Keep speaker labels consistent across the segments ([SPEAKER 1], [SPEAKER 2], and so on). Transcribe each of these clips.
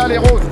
[SPEAKER 1] là, les roses.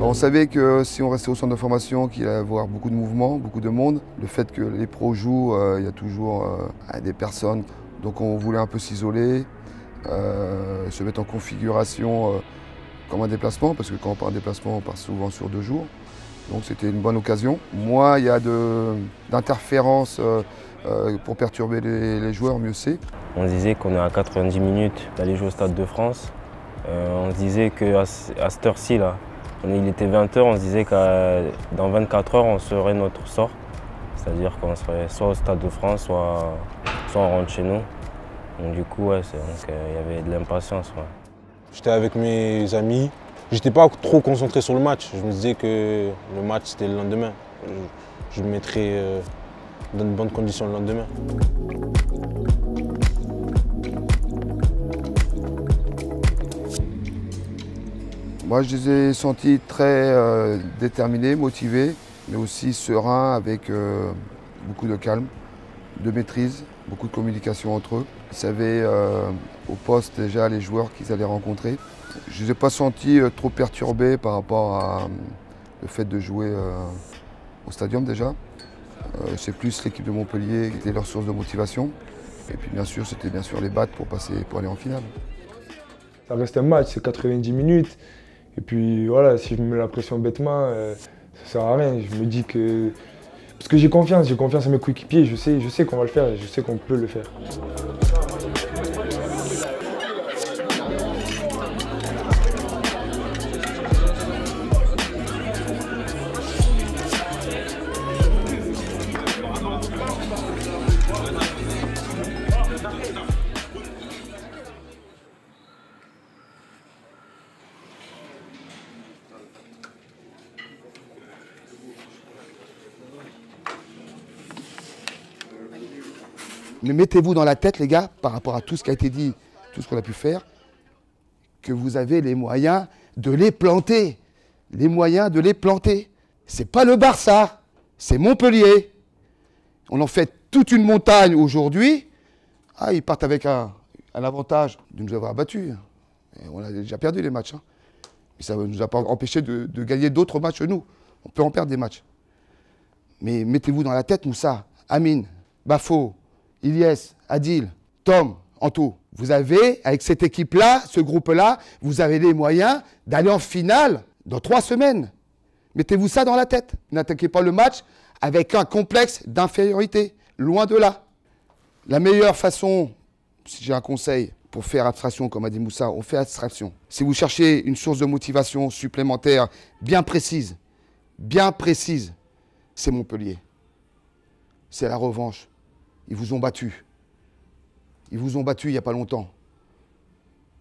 [SPEAKER 1] On savait que si on restait au centre de formation, qu'il allait y avoir beaucoup de mouvements, beaucoup de monde. Le fait que les pros jouent, il y a toujours des personnes. Donc on voulait un peu s'isoler, se mettre en configuration comme un déplacement, parce que quand on part en déplacement, on part souvent sur 2 jours. Donc c'était une bonne occasion. Moins il y a d'interférences pour perturber les joueurs, mieux c'est.
[SPEAKER 2] On disait qu'on est à 90 minutes d'aller jouer au Stade de France. On se disait qu'à cette heure-ci, là, il était 20 h, on se disait que dans 24 heures, on saurait notre sort. C'est-à-dire qu'on serait soit au Stade de France, soit on rentre chez nous. Donc du coup, ouais, il y avait de l'impatience. Ouais.
[SPEAKER 3] J'étais avec mes amis. J'étais pas trop concentré sur le match. Je me disais que le match, c'était le lendemain. Je me mettrais dans de bonnes conditions le lendemain.
[SPEAKER 1] Moi, je les ai sentis très déterminés, motivés, mais aussi sereins, avec beaucoup de calme, de maîtrise, beaucoup de communication entre eux. Ils savaient au poste déjà les joueurs qu'ils allaient rencontrer. Je ne les ai pas sentis trop perturbés par rapport à le fait de jouer au stadium déjà. C'est plus l'équipe de Montpellier qui était leur source de motivation. Et puis bien sûr, c'était bien sûr les battre pour aller en finale.
[SPEAKER 4] Ça reste un match, c'est 90 minutes. Et puis voilà, si je me mets la pression bêtement, ça sert à rien. Je me dis que... Parce que j'ai confiance à mes coéquipiers, je sais qu'on va le faire, je sais qu'on peut le faire.
[SPEAKER 1] Mais mettez-vous dans la tête, les gars, par rapport à tout ce qui a été dit, tout ce qu'on a pu faire, que vous avez les moyens de les planter. Les moyens de les planter. C'est pas le Barça, c'est Montpellier. On en fait toute une montagne aujourd'hui. Ah, ils partent avec un avantage de nous avoir battus. Et on a déjà perdu les matchs. Hein. Mais ça ne nous a pas empêché de gagner d'autres matchs, nous. On peut en perdre des matchs. Mais mettez-vous dans la tête, Moussa, Amine, Bafo, Ilyes, Adil, Tom, Anto, vous avez, avec cette équipe-là, ce groupe-là, vous avez les moyens d'aller en finale dans 3 semaines. Mettez-vous ça dans la tête. N'attaquez pas le match avec un complexe d'infériorité. Loin de là. La meilleure façon, si j'ai un conseil, pour faire abstraction, comme a dit Moussa, on fait abstraction. Si vous cherchez une source de motivation supplémentaire bien précise, c'est Montpellier. C'est la revanche. Ils vous ont battu. Ils vous ont battu il n'y a pas longtemps.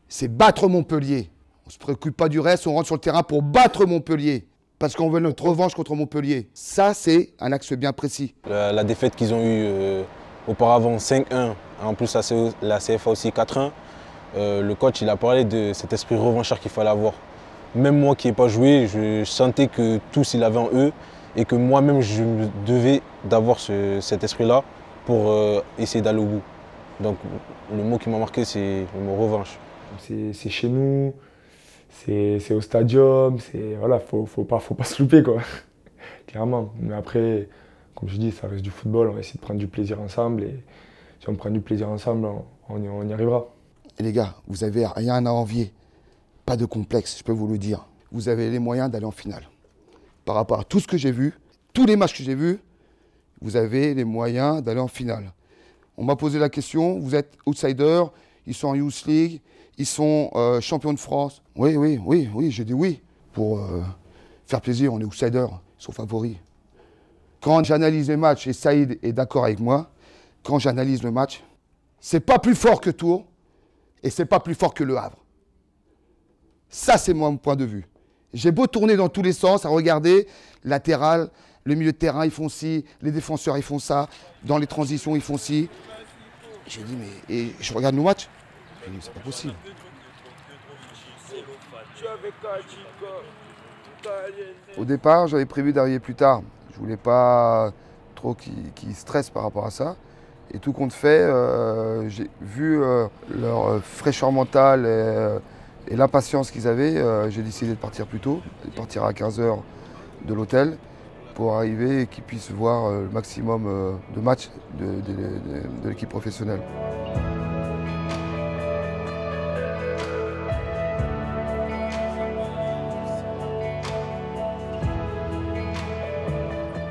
[SPEAKER 1] C'est battre Montpellier. On ne se préoccupe pas du reste, on rentre sur le terrain pour battre Montpellier. Parce qu'on veut notre revanche contre Montpellier. Ça, c'est un axe bien précis.
[SPEAKER 3] La défaite qu'ils ont eue auparavant, 5-1, en plus la CFA aussi 4-1, le coach il a parlé de cet esprit revanchard qu'il fallait avoir. même moi qui n'ai pas joué, je sentais que tous ils l'avaient en eux et que moi-même je me devais d'avoir cet esprit-là pour essayer d'aller au bout. Donc le mot qui m'a marqué, c'est le mot revanche.
[SPEAKER 4] C'est chez nous, c'est au stadium, voilà, faut pas se louper quoi, clairement. Mais après, comme je dis, ça reste du football, on va essayer de prendre du plaisir ensemble et si on prend du plaisir ensemble, on y arrivera.
[SPEAKER 1] Et les gars, vous n'avez rien à envier, pas de complexe, je peux vous le dire. Vous avez les moyens d'aller en finale. Par rapport à tout ce que j'ai vu, tous les matchs que j'ai vus, vous avez les moyens d'aller en finale. On m'a posé la question, vous êtes outsider, ils sont en Youth League, ils sont champions de France. Oui, j'ai dit oui. Pour faire plaisir, on est outsider, ils sont favoris. Quand j'analyse les matchs, et Saïd est d'accord avec moi, quand j'analyse le match, c'est pas plus fort que Tours et c'est pas plus fort que Le Havre. Ça, c'est mon point de vue. J'ai beau tourner dans tous les sens, à regarder, latéral, le milieu de terrain, ils font ci, les défenseurs, ils font ça, dans les transitions, ils font ci. J'ai dit, mais et je regarde nos matchs, j'ai dit, c'est pas possible. Au départ, j'avais prévu d'arriver plus tard. Je voulais pas trop qu'ils stressent par rapport à ça. Et tout compte fait, j'ai vu leur fraîcheur mentale et l'impatience qu'ils avaient. J'ai décidé de partir plus tôt, de partir à 15h de l'hôtel pour arriver et qu'ils puissent voir le maximum de matchs de l'équipe professionnelle.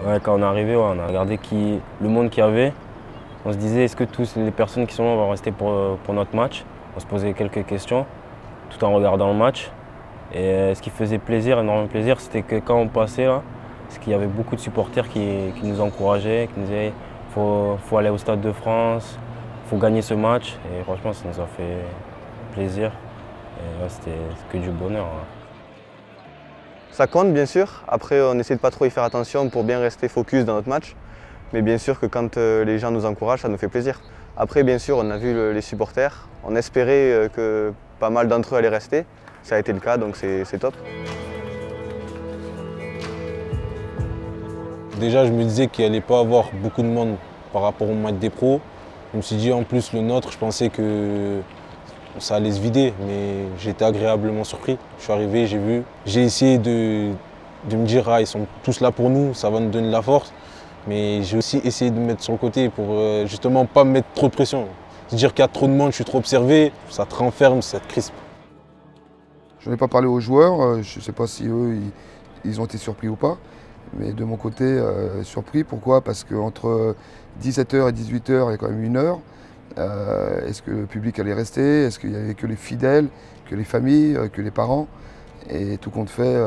[SPEAKER 2] Ouais, quand on est arrivé, on a regardé le monde qu'il y avait. On se disait, est-ce que toutes les personnes qui sont là vont rester pour notre match? On se posait quelques questions tout en regardant le match. Et ce qui faisait plaisir, énormément plaisir, c'était que quand on passait là, c'est qu'il y avait beaucoup de supporters qui nous encourageaient, qui nous disaient faut aller au Stade de France, il faut gagner ce match. Et franchement, ça nous a fait plaisir. Et ouais, c'était que du bonheur. Ouais.
[SPEAKER 5] Ça compte bien sûr. Après, on essaie de pas trop y faire attention pour bien rester focus dans notre match. Mais bien sûr que quand les gens nous encouragent, ça nous fait plaisir. Après, bien sûr, on a vu les supporters. On espérait que pas mal d'entre eux allaient rester. Ça a été le cas, donc c'est top.
[SPEAKER 3] Déjà, je me disais qu'il n'allait pas avoir beaucoup de monde par rapport au match des pros. Je me suis dit, en plus, le nôtre, je pensais que ça allait se vider, mais j'étais agréablement surpris. Je suis arrivé, j'ai vu. J'ai essayé de me dire, ah, ils sont tous là pour nous, ça va nous donner de la force. Mais j'ai aussi essayé de me mettre sur le côté pour justement pas me mettre trop de pression. Se dire qu'il y a trop de monde, je suis trop observé, ça te renferme, ça te crispe.
[SPEAKER 1] Je n'en ai pas parlé aux joueurs, je ne sais pas si eux, ils ont été surpris ou pas. Mais de mon côté, surpris. Pourquoi? Parce qu'entre 17h et 18h, il y a quand même 1 heure. Est-ce que le public allait rester? Est-ce qu'il n'y avait que les fidèles, que les familles, que les parents? Et tout compte fait,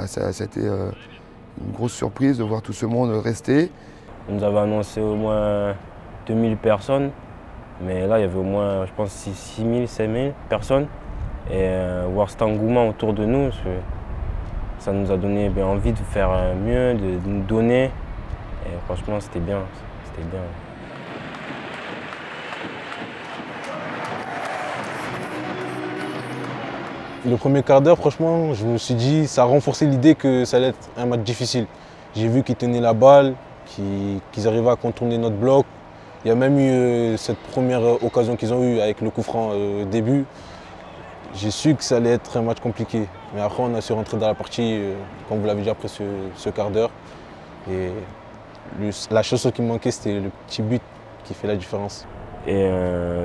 [SPEAKER 1] ça a été une grosse surprise de voir tout ce monde rester.
[SPEAKER 2] On nous avait annoncé au moins 2000 personnes, mais là il y avait au moins, je pense, 6000, 5000 personnes. Et voir cet engouement autour de nous, ça nous a donné envie de faire mieux, de nous donner. Et franchement, c'était bien. C'était bien.
[SPEAKER 3] Le premier quart d'heure, franchement, je me suis dit, ça a renforcé l'idée que ça allait être un match difficile. J'ai vu qu'ils tenaient la balle, qu'ils arrivaient à contourner notre bloc. Il y a même eu cette première occasion qu'ils ont eue avec le coup franc au début. J'ai su que ça allait être un match compliqué. Mais après, on a su rentrer dans la partie, comme vous l'avez dit, après ce quart d'heure. Et la chose qui me manquait, c'était le petit but qui fait la différence.
[SPEAKER 2] Et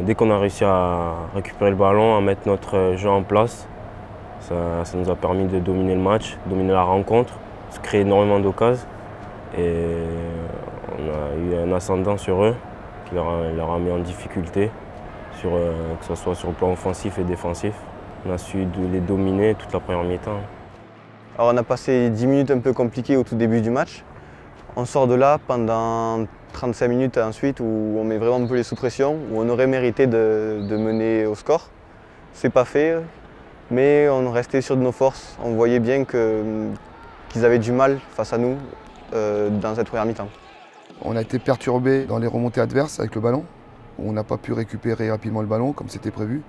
[SPEAKER 2] dès qu'on a réussi à récupérer le ballon, à mettre notre jeu en place, ça nous a permis de dominer le match, dominer la rencontre, se créer énormément d'occasions. Et on a eu un ascendant sur eux qui leur a mis en difficulté, que ce soit sur le plan offensif et défensif. On a su les dominer toute la première mi-temps.
[SPEAKER 5] Alors on a passé 10 minutes un peu compliquées au tout début du match. On sort de là pendant 35 minutes ensuite où on met vraiment un peu les sous pression, où on aurait mérité de mener au score. C'est pas fait, mais on restait sûr de nos forces. On voyait bien qu'ils avaient du mal face à nous dans cette première mi-temps.
[SPEAKER 1] On a été perturbé dans les remontées adverses avec le ballon. On n'a pas pu récupérer rapidement le ballon comme c'était prévu.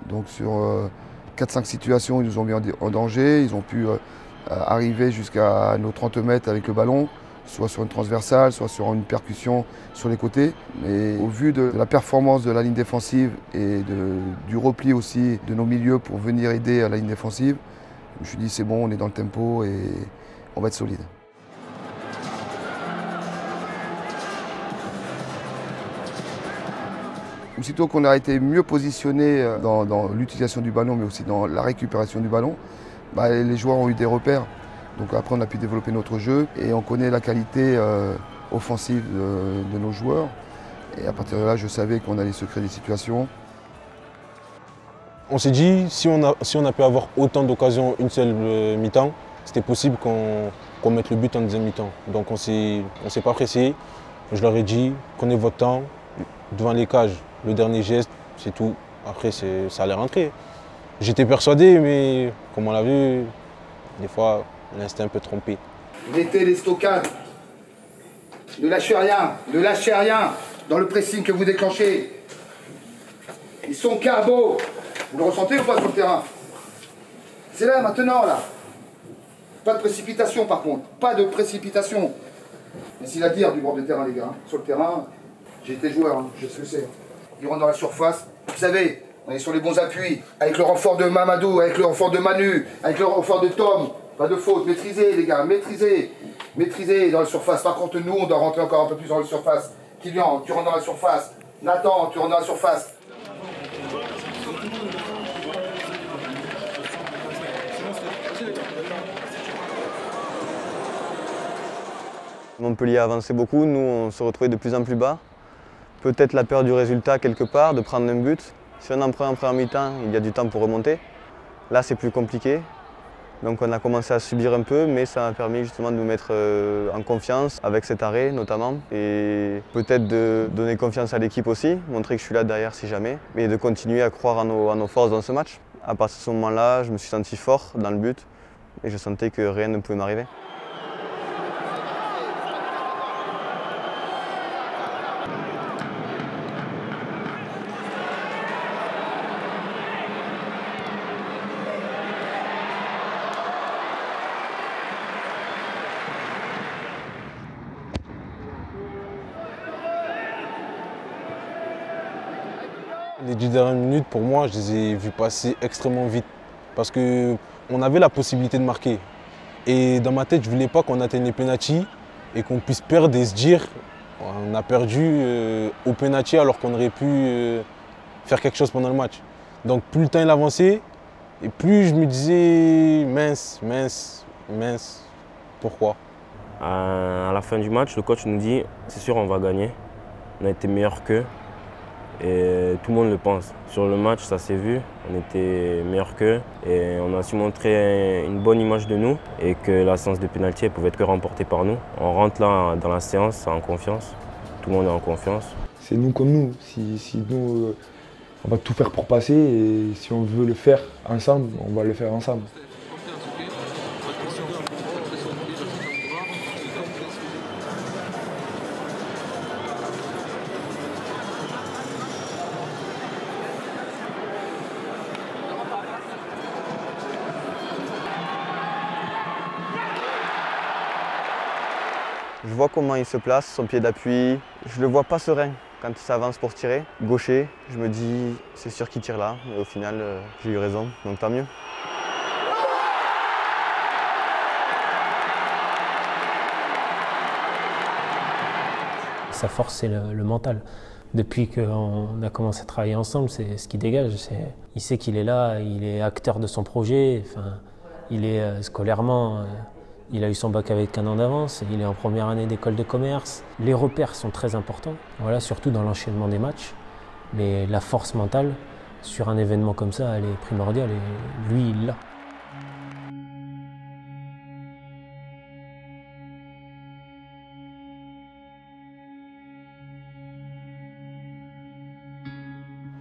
[SPEAKER 1] Donc sur 4-5 situations, ils nous ont mis en danger. Ils ont pu arriver jusqu'à nos 30 mètres avec le ballon, soit sur une transversale, soit sur une percussion sur les côtés. Mais au vu de la performance de la ligne défensive et du repli aussi de nos milieux pour venir aider à la ligne défensive, je me suis dit c'est bon, on est dans le tempo et on va être solide. Aussitôt qu'on a été mieux positionné dans l'utilisation du ballon, mais aussi dans la récupération du ballon, les joueurs ont eu des repères. Donc après, on a pu développer notre jeu et on connaît la qualité offensive de nos joueurs. Et à partir de là, je savais qu'on allait se créer des situations.
[SPEAKER 3] On s'est dit, si on a pu avoir autant d'occasions une seule mi-temps, c'était possible qu'on mette le but en deuxième mi-temps. Donc on s'est pas pressé. Je leur ai dit, prenez votre temps devant les cages. Le dernier geste, c'est tout. Après, ça allait rentrer. J'étais persuadé, mais comme on l'a vu, des fois, l'instinct peut tromper.
[SPEAKER 1] Mettez les stockades. Ne lâchez rien dans le pressing que vous déclenchez. Ils sont carbo. Vous le ressentez ou pas sur le terrain? C'est là, maintenant, là. Pas de précipitation, par contre. Pas de précipitation. Mais c'est à dire du bord de terrain, les gars. Sur le terrain, j'ai été joueur, je sais ce que c'est. Ils rentrent dans la surface. Vous savez, on est sur les bons appuis. Avec le renfort de Mamadou, avec le renfort de Manu, avec le renfort de Tom. Pas de faute. Maîtrisez, les gars. Maîtrisez. Maîtrisez dans la surface. Par contre, nous, on doit rentrer encore un peu plus dans la surface. Kylian, tu rentres dans la surface. Nathan, tu rentres dans la surface.
[SPEAKER 5] Montpellier avançait beaucoup, nous on se retrouvait de plus en plus bas. Peut-être la peur du résultat quelque part, de prendre un but. Si on en prend en première mi-temps, il y a du temps pour remonter. Là c'est plus compliqué. Donc on a commencé à subir un peu, mais ça m'a permis justement de nous mettre en confiance avec cet arrêt notamment. Et peut-être de donner confiance à l'équipe aussi, montrer que je suis là derrière si jamais. Mais de continuer à croire à nos forces dans ce match. À partir de ce moment-là, je me suis senti fort dans le but et je sentais que rien ne pouvait m'arriver.
[SPEAKER 3] Les 10 dernières minutes, pour moi, je les ai vues passer extrêmement vite. Parce qu'on avait la possibilité de marquer. Et dans ma tête, je ne voulais pas qu'on atteigne les pénaltys et qu'on puisse perdre et se dire on a perdu au pénalty alors qu'on aurait pu faire quelque chose pendant le match. Donc plus le temps il avançait, et plus je me disais mince, pourquoi?
[SPEAKER 2] À la fin du match, le coach nous dit c'est sûr on va gagner. On a été meilleurs qu'eux. Et tout le monde le pense. Sur le match, ça s'est vu, on était meilleurs qu'eux et on a su montrer une bonne image de nous et que la séance de pénalty pouvait être que remportée par nous. On rentre là dans la séance en confiance, tout le monde est en confiance.
[SPEAKER 4] C'est nous comme nous. Si nous, on va tout faire pour passer et si on veut le faire ensemble, on va le faire ensemble.
[SPEAKER 5] Je vois comment il se place, son pied d'appui. Je le vois pas serein quand il s'avance pour tirer. Gaucher, je me dis c'est sûr qu'il tire là. Et au final, j'ai eu raison, donc tant mieux.
[SPEAKER 6] Sa force, c'est le mental. Depuis qu'on a commencé à travailler ensemble, c'est ce qui dégage. Il sait qu'il est là, il est acteur de son projet. Enfin, il est scolairement... Il a eu son bac avec un an d'avance, il est en première année d'école de commerce. Les repères sont très importants, voilà, surtout dans l'enchaînement des matchs. Mais la force mentale, sur un événement comme ça, elle est primordiale et lui, il l'a.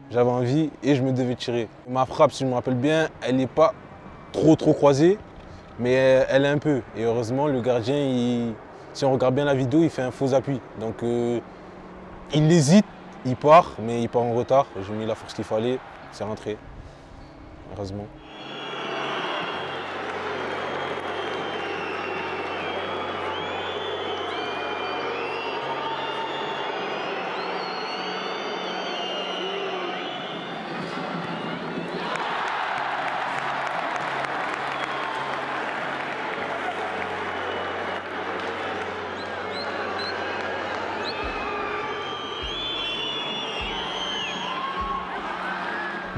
[SPEAKER 3] J'avais envie et je me devais tirer. Ma frappe, si je me rappelle bien, elle n'est pas trop croisée. Mais elle est un peu. Et heureusement, le gardien, si on regarde bien la vidéo, il fait un faux appui. Donc il hésite, il part, mais il part en retard. J'ai mis la force qu'il fallait, c'est rentré. Heureusement.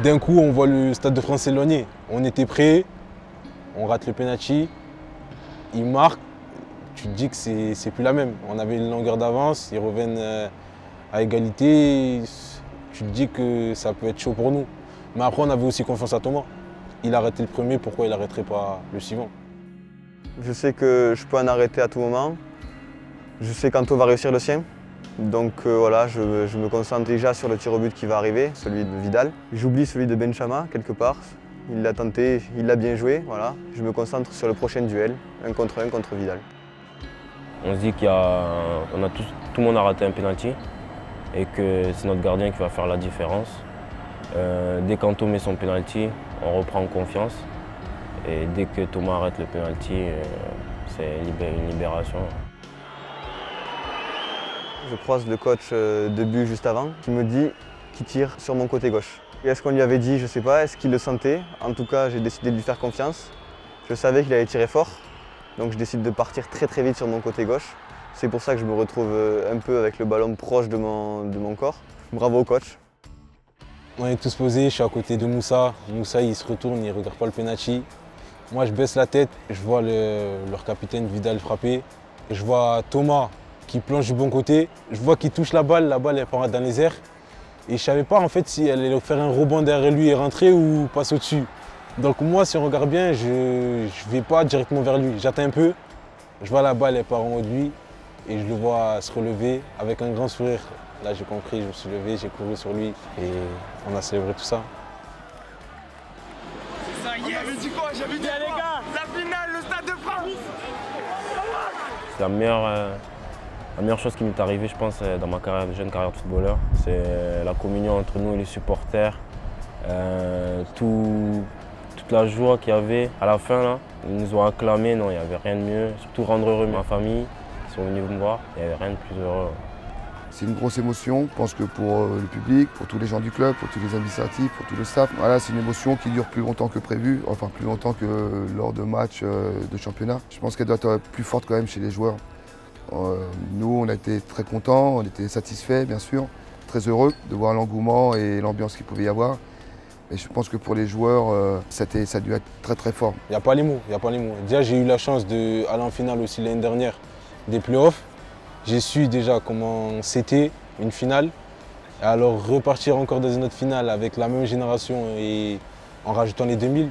[SPEAKER 3] D'un coup, on voit le Stade de France s'éloigner. On était prêts, on rate le penalty, il marque. Tu te dis que c'est plus la même. On avait une longueur d'avance, ils reviennent à égalité. Tu te dis que ça peut être chaud pour nous. Mais après, on avait aussi confiance à Thomas. Il a arrêté le premier, pourquoi il n'arrêterait pas le suivant?
[SPEAKER 5] Je sais que je peux en arrêter à tout moment. Je sais qu'Anto va réussir le sien. Donc voilà, je me concentre déjà sur le tir au but qui va arriver, celui de Vidal. J'oublie celui de Benchama quelque part. Il l'a tenté, il l'a bien joué. Voilà. Je me concentre sur le prochain duel, 1 contre Vidal.
[SPEAKER 2] On se dit tout le monde a raté un penalty et que c'est notre gardien qui va faire la différence. Dès qu'Anto met son penalty, on reprend confiance. Et dès que Thomas arrête le penalty, c'est une libération.
[SPEAKER 5] Je croise le coach de but juste avant qui me dit qu'il tire sur mon côté gauche. Est-ce qu'on lui avait dit? Je ne sais pas. Est-ce qu'il le sentait? En tout cas, j'ai décidé de lui faire confiance. Je savais qu'il allait tirer fort. Donc je décide de partir très vite sur mon côté gauche. C'est pour ça que je me retrouve un peu avec le ballon proche de mon corps. Bravo au coach.
[SPEAKER 3] On est tous posés, je suis à côté de Moussa. Moussa, il se retourne, il ne regarde pas le penalty. Moi, je baisse la tête, je vois leur capitaine Vidal frapper. Je vois Thomas qui plonge du bon côté. Je vois qu'il touche la balle elle part dans les airs. Et je ne savais pas en fait si elle allait faire un rebond derrière lui et rentrer ou passer au-dessus. Donc moi, si on regarde bien, je ne vais pas directement vers lui. J'attends un peu, je vois la balle, elle part en haut de lui et je le vois se relever avec un grand sourire. Là, j'ai compris, je me suis levé, j'ai couru sur lui et on a célébré tout ça.
[SPEAKER 7] J'avais dit quoi? J'avais dit les gars, la finale, le Stade de France.
[SPEAKER 2] C'est la meilleure chose qui m'est arrivée, je pense, dans ma jeune carrière de footballeur. C'est la communion entre nous et les supporters. Toute la joie qu'il y avait à la fin, là, ils nous ont acclamés, non, il n'y avait rien de mieux. Surtout rendre heureux ma famille, ils sont venus me voir, il n'y avait rien de plus heureux.
[SPEAKER 1] C'est une grosse émotion, je pense que pour le public, pour tous les gens du club, pour tous les administratifs, pour tout le staff. Voilà, c'est une émotion qui dure plus longtemps que prévu, enfin plus longtemps que lors de matchs de championnat. Je pense qu'elle doit être plus forte quand même chez les joueurs. Nous, on a été très contents, on était satisfaits bien sûr, très heureux de voir l'engouement et l'ambiance qu'il pouvait y avoir. Mais je pense que pour les joueurs, ça a dû être très fort.
[SPEAKER 3] Il n'y a pas les mots, Déjà, j'ai eu la chance d'aller en finale aussi l'année dernière des playoffs. J'ai su déjà comment c'était une finale. Et alors repartir encore dans une autre finale avec la même génération et en rajoutant les 2000, ouais,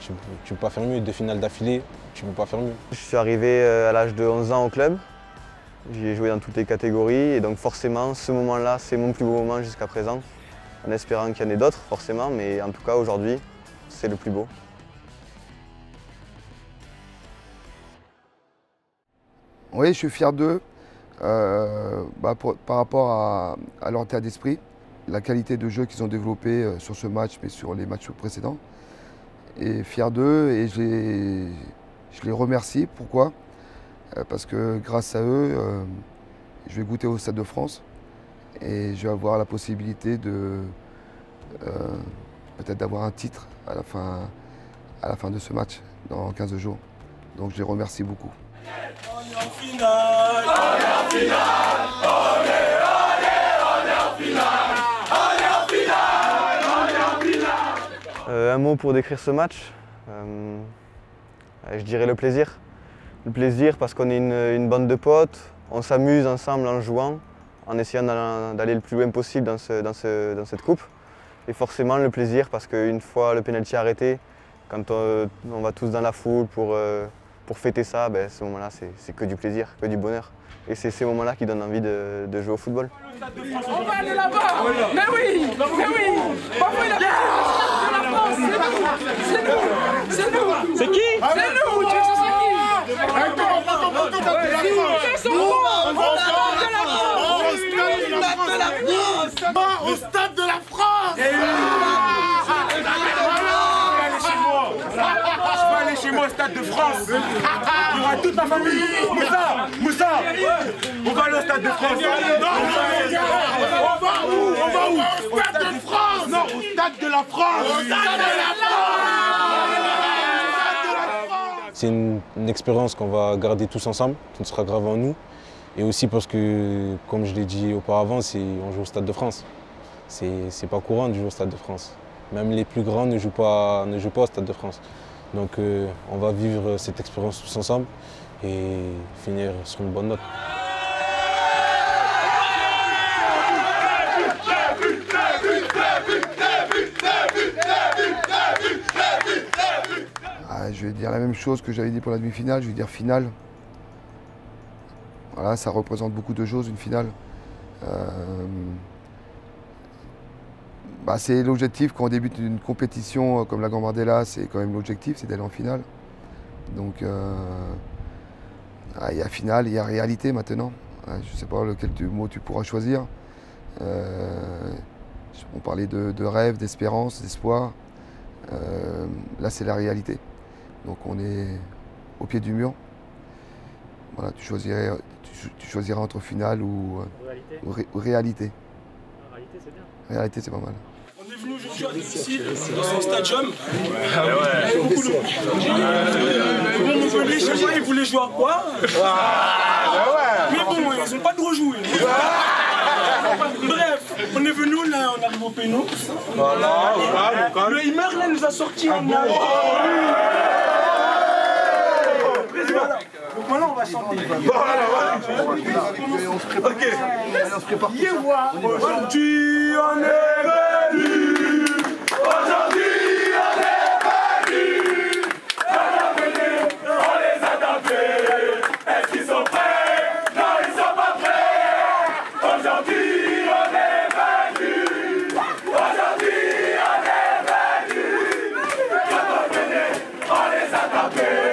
[SPEAKER 3] tu ne peux pas faire mieux. 2 finales d'affilée, tu ne peux pas faire mieux.
[SPEAKER 5] Je suis arrivé à l'âge de 11 ans au club. J'ai joué dans toutes les catégories et donc forcément ce moment-là, c'est mon plus beau moment jusqu'à présent. En espérant qu'il y en ait d'autres forcément, mais en tout cas aujourd'hui, c'est le plus beau.
[SPEAKER 1] Oui, je suis fier d'eux. Par rapport à leur état d'esprit, la qualité de jeu qu'ils ont développée sur ce match, mais sur les matchs précédents. Et fier d'eux, et je les remercie. Pourquoi? Parce que grâce à eux, je vais goûter au Stade de France et je vais avoir la possibilité de peut-être d'avoir un titre à la fin de ce match, dans 15 jours. Donc je les remercie beaucoup.
[SPEAKER 7] On est en finale, on est en finale, on est en finale, on est en finale, on est en finale.
[SPEAKER 5] Un mot pour décrire ce match, je dirais le plaisir. Le plaisir parce qu'on est une bande de potes, on s'amuse ensemble en jouant, en essayant d'aller le plus loin possible dans cette coupe. Et forcément le plaisir parce qu'une fois le penalty arrêté, quand on va tous dans la foule pour fêter ça, ben, ce moment-là, c'est que du plaisir, que du bonheur. Et c'est ces moments-là qui donnent envie de jouer au football.
[SPEAKER 7] On va aller là-bas. Mais oui. Parfois, il a fait la France. C'est nous. C'est qui? C'est nous. Tu sais c'est qui?
[SPEAKER 8] Au Stade de la France.
[SPEAKER 7] Je vais aller chez moi au Stade de France. Il y aura toute ma famille. Moussa, on va aller au Stade de France.
[SPEAKER 8] On va où? Au Stade de France.
[SPEAKER 7] Non, au Stade de la France.
[SPEAKER 8] Au Stade de la France.
[SPEAKER 3] C'est une expérience qu'on va garder tous ensemble, qui sera gravée en nous. Et aussi parce que, comme je l'ai dit auparavant, on joue au Stade de France. C'est pas courant de jouer au Stade de France. Même les plus grands ne jouent pas au Stade de France. Donc on va vivre cette expérience tous ensemble et finir sur une bonne note.
[SPEAKER 1] Je vais dire la même chose que j'avais dit pour la demi-finale, je vais dire finale. Voilà, ça représente beaucoup de choses, une finale. C'est l'objectif quand on débute une compétition comme la Gambardella, c'est quand même l'objectif, c'est d'aller en finale. Donc il y a finale, il y a réalité maintenant. Je ne sais pas lequel mot tu pourras choisir. On parlait de rêve, d'espérance, d'espoir. Là c'est la réalité. Donc on est au pied du mur. Voilà, tu choisirais entre finale ou réalité.
[SPEAKER 9] Réalité, c'est bien.
[SPEAKER 1] Réalité, c'est pas mal.
[SPEAKER 9] On est venu aujourd'hui à domicile, dans ce stadium. Il y avait beaucoup de Montpellier, je sais pas, ils voulaient jouer à quoi. Mais bon, ils n'ont pas de rejouer. Bref, on est venu là, on arrive au péno. Voilà, le Himer là nous a sorti en a. Voilà. Donc maintenant on va chanter. On se prépare. Ok. On se prépare. Aujourd'hui on est venu. Aujourd'hui on est venu. On les a tapés. Est-ce qu'ils sont prêts? Non, ils sont pas prêts. Aujourd'hui on est venu. Aujourd'hui on est venu. Quand on venait, on les a tapés.